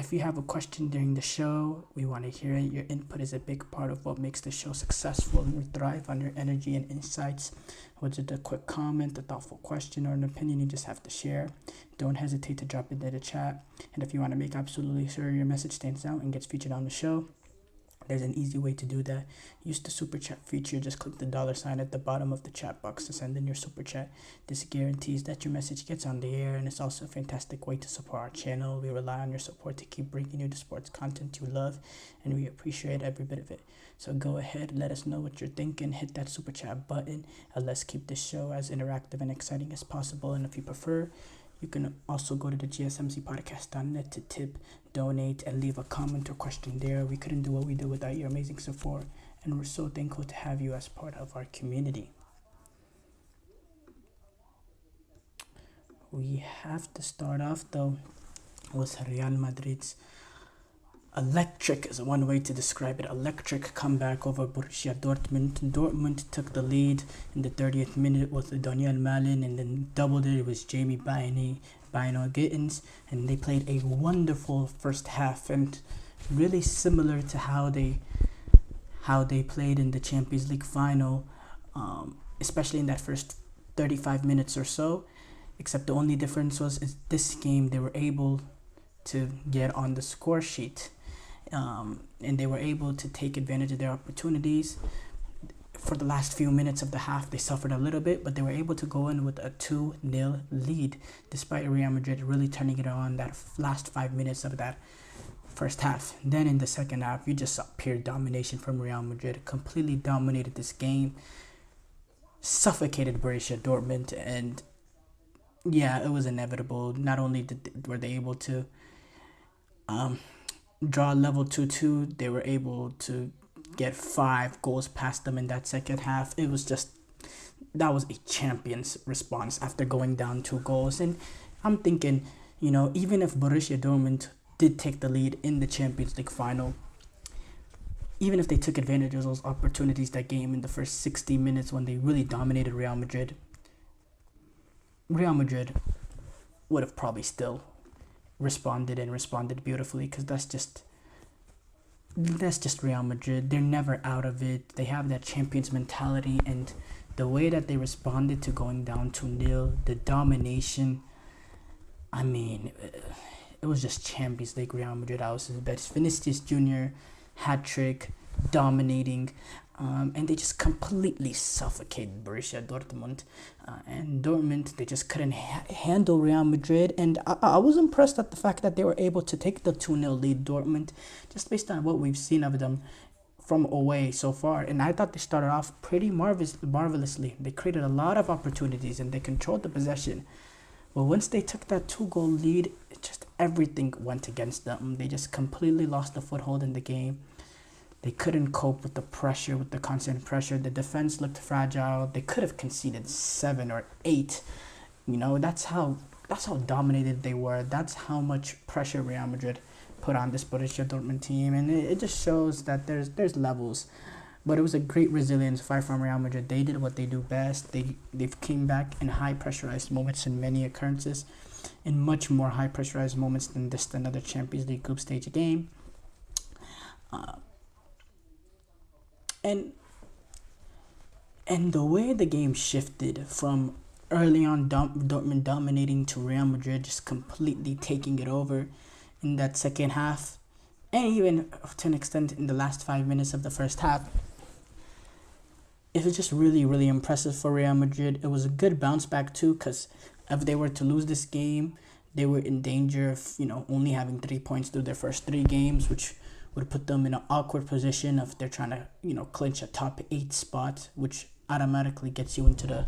If you have a question during the show, we want to hear it. Your input is a big part of what makes the show successful, and we thrive on your energy and insights. Whether it's a quick comment, a thoughtful question, or an opinion you just have to share, don't hesitate to drop it in the chat. And if you want to make absolutely sure your message stands out and gets featured on the show, there's an easy way to do that. Use the super chat feature. Just click the $sign at the bottom of the chat box to send in your super chat. This guarantees that your message gets on the air, and it's also a fantastic way to support our channel. We rely on your support to keep bringing you the sports content you love, and we appreciate every bit of it. So go ahead, let us know what you're thinking. Hit that super chat button, and let's keep this show as interactive and exciting as possible. And if you prefer, you can also go to the gsmcpodcast.net to tip, donate, and leave a comment or question there. We couldn't do what we do without your amazing support, and we're so thankful to have you as part of our community. We have to start off, though, with Real Madrid's electric is one way to describe it. Electric comeback over Borussia Dortmund. Dortmund took the lead in the 30th minute with Daniel Malin, and then doubled it. It was Jamie Bino Gittins, and they played a wonderful first half, and really similar to how they played in the Champions League final, especially in that first 35 minutes or so. Except the only difference was this game they were able to get on the score sheet. And they were able to take advantage of their opportunities. For the last few minutes of the half, they suffered a little bit, but they were able to go in with a 2-0 lead, despite Real Madrid really turning it on that last 5 minutes of that first half. Then in the second half, you just saw pure domination from Real Madrid. Completely dominated this game, suffocated Borussia Dortmund, and yeah, it was inevitable. Not only were they able to draw level 2-2, they were able to get 5 goals past them in that second half. It was just, that was a champion's response after going down 2 goals. And I'm thinking, even if Borussia Dortmund did take the lead in the Champions League final, even if they took advantage of those opportunities that game in the first 60 minutes when they really dominated Real Madrid would have probably still responded beautifully, because that's just Real Madrid. They're never out of it. They have that champions mentality, and the way that they responded to going down 2-0, the domination, I mean, it was just Champions League Real Madrid. I was his best. Vinicius Jr. hat-trick, dominating, and they just completely suffocated Borussia Dortmund. And Dortmund, they just couldn't handle Real Madrid. And I was impressed at the fact that they were able to take the 2-0 lead, Dortmund, just based on what we've seen of them from away so far. And I thought they started off pretty marvelously. They created a lot of opportunities, and they controlled the possession. But once they took that 2-goal lead, everything went against them. They just completely lost the foothold in the game. They couldn't cope with the pressure, with the constant pressure. The defense looked fragile. They could have conceded 7 or 8. That's how dominated they were. That's how much pressure Real Madrid put on this Borussia Dortmund team, and it just shows that there's levels. But it was a great resilience fight from Real Madrid. They did what they do best. They've came back in high pressurized moments in many occurrences, in much more high pressurized moments than another Champions League group stage game. And the way the game shifted from early on Dortmund dominating to Real Madrid just completely taking it over in that second half, and even to an extent in the last 5 minutes of the first half, it was just really, really impressive for Real Madrid. It was a good bounce back too, because if they were to lose this game, they were in danger of only having 3 points through their first 3 games, which would put them in an awkward position if they're trying to, clinch a top 8 spot, which automatically gets you into the,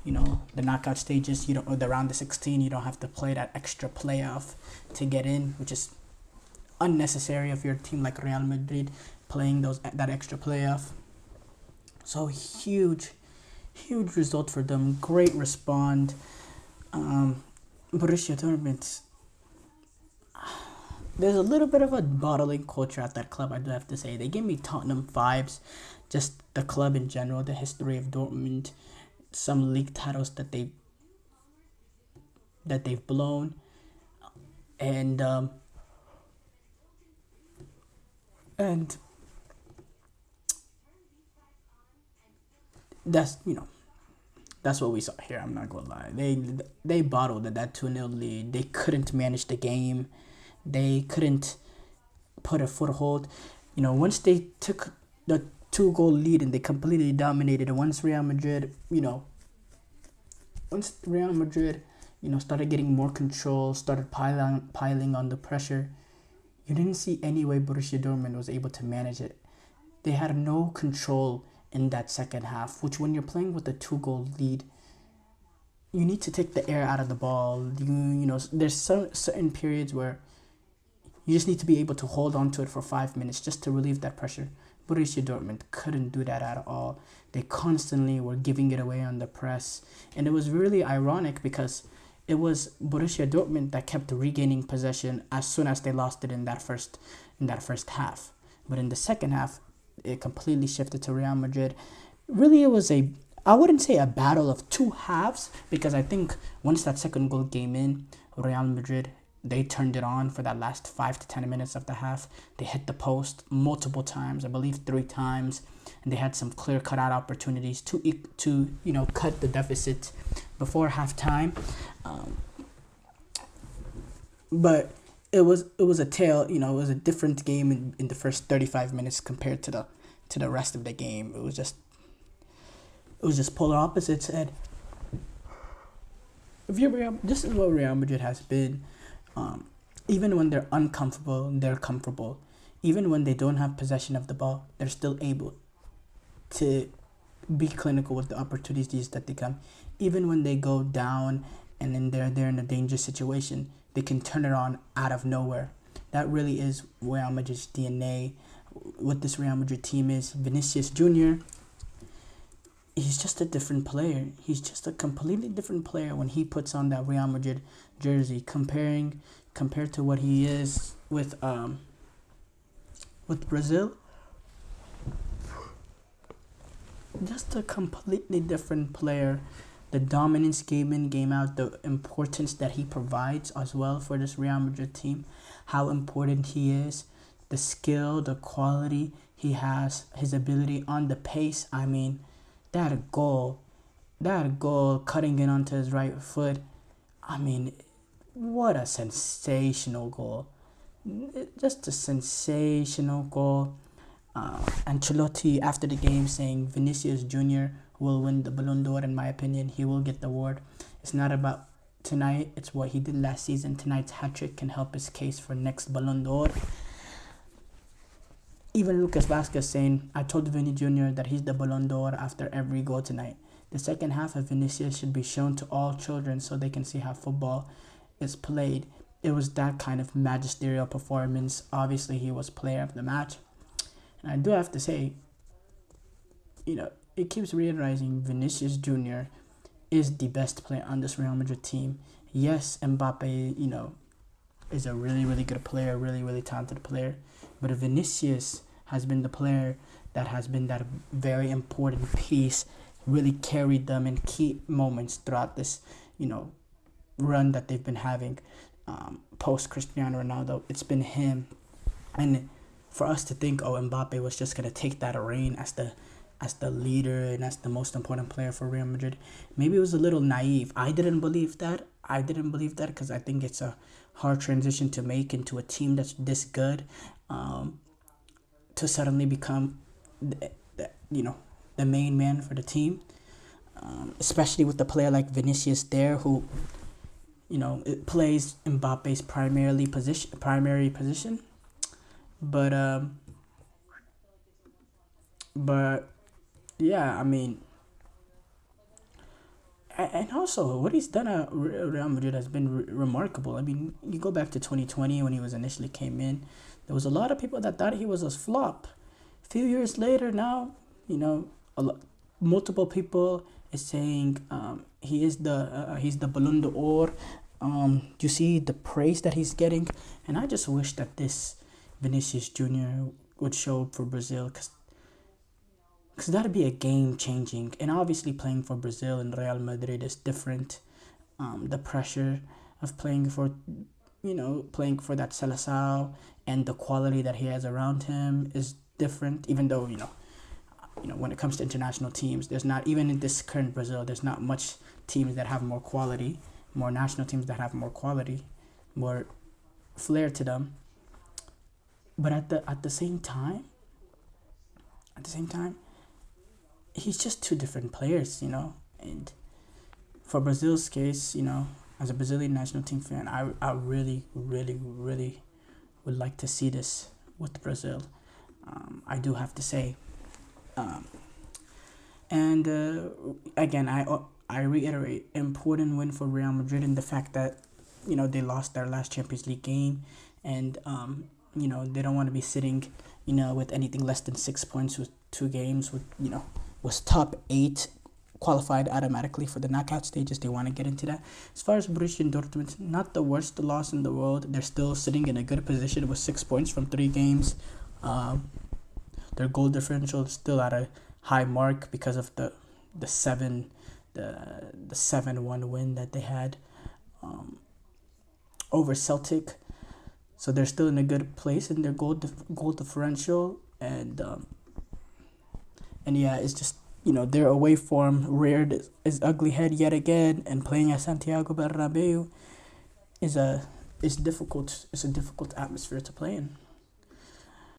the knockout stages. Or the round of 16. You don't have to play that extra playoff to get in, which is unnecessary if you're a team like Real Madrid playing that extra playoff. So huge result for them. Great response. Borussia Dortmund, there's a little bit of a bottling culture at that club, I do have to say. They give me Tottenham vibes, just the club in general, the history of Dortmund, some league titles that they've blown, and And that's that's what we saw here. I'm not gonna lie. They bottled that 2-0 lead. They couldn't manage the game. They couldn't put a foothold. Once they took the 2-goal lead and they completely dominated. And once Real Madrid, started getting more control, started piling on the pressure, you didn't see any way Borussia Dortmund was able to manage it. They had no control in that second half, which when you're playing with a 2-goal lead, you need to take the air out of the ball. There's certain periods where you just need to be able to hold on to it for 5 minutes just to relieve that pressure. Borussia Dortmund couldn't do that at all. They constantly were giving it away on the press. And it was really ironic because it was Borussia Dortmund that kept regaining possession as soon as they lost it in that first half. But in the second half, it completely shifted to Real Madrid. Really, it was I wouldn't say a battle of two halves, because I think once that second goal came in, Real Madrid, they turned it on for that last 5 to 10 minutes of the half. They hit the post multiple times, I believe 3 times, and they had some clear cutout opportunities to cut the deficit before halftime. But it was a tale. It was a different game in the first 35 minutes compared to the rest of the game. It was just polar opposites. And this is what Real Madrid has been. Even when they're uncomfortable, they're comfortable. Even when they don't have possession of the ball, they're still able to be clinical with the opportunities that they come. Even when they go down and then they're in a dangerous situation, they can turn it on out of nowhere. That really is Real Madrid's DNA. What this Real Madrid team is. Vinicius Jr., he's just a different player. He's just a completely different player when he puts on that Real Madrid jersey. Compared to what he is with Brazil, just a completely different player. The dominance game in, game out, the importance that he provides as well for this Real Madrid team, how important he is, the skill, the quality he has, his ability on the pace. I mean, that goal, cutting it onto his right foot. I mean, what a sensational goal. Just a sensational goal. Ancelotti, after the game, saying Vinicius Jr. will win the Ballon d'Or. In my opinion, he will get the award. It's not about tonight. It's what he did last season. Tonight's hat-trick can help his case for next Ballon d'Or. Even Lucas Vazquez saying, I told Vini Jr. that he's the Ballon d'Or after every goal tonight. The second half of Vinicius should be shown to all children so they can see how football is played. It was that kind of magisterial performance. Obviously, he was player of the match. And I do have to say, it keeps reiterating Vinicius Jr. is the best player on this Real Madrid team. Yes, Mbappe, is a really, really good player, really, really talented player. But Vinicius has been the player that has been that very important piece, really carried them in key moments throughout this, run that they've been having post Cristiano Ronaldo. It's been him. And for us to think, Mbappe was just going to take that reign as the leader and as the most important player for Real Madrid, maybe it was a little naive. I didn't believe that because I think it's a hard transition to make into a team that's this good, to suddenly become the main man for the team, especially with a player like Vinicius there, who it plays Mbappe's primary position. But yeah, I mean, and also what he's done at Real Madrid has been remarkable. I mean, you go back to 2020 when he was initially came in, there was a lot of people that thought he was a flop. A few years later now, multiple people is saying he's the Ballon d'Or. You see the praise that he's getting, and I just wish that this Vinicius Jr. would show up for Brazil, because that'd be a game changing. And obviously playing for Brazil and Real Madrid is different. The pressure of playing for that Seleção and the quality that he has around him is different. Even though when it comes to international teams, there's not, even in this current Brazil, there's not much teams that have more quality, more national teams that have more quality, more flair to them. But at the same time, he's just two different players, And for Brazil's case, as a Brazilian national team fan, I really, really, really would like to see this with Brazil. I do have to say. And again, I reiterate, important win for Real Madrid in the fact that they lost their last Champions League game, and they don't want to be sitting with anything less than 6 points with 2 games, with was top 8 qualified automatically for the knockout stages. They want to get into that. As far as Borussia Dortmund, not the worst loss in the world. They're still sitting in a good position with 6 points from 3 games. Their goal differential is still at a high mark because of the 7-1 win that they had over Celtic. So they're still in a good place in their goal differential, and yeah, it's just their away form reared its ugly head yet again, and playing at Santiago Bernabeu is difficult. It's a difficult atmosphere to play in.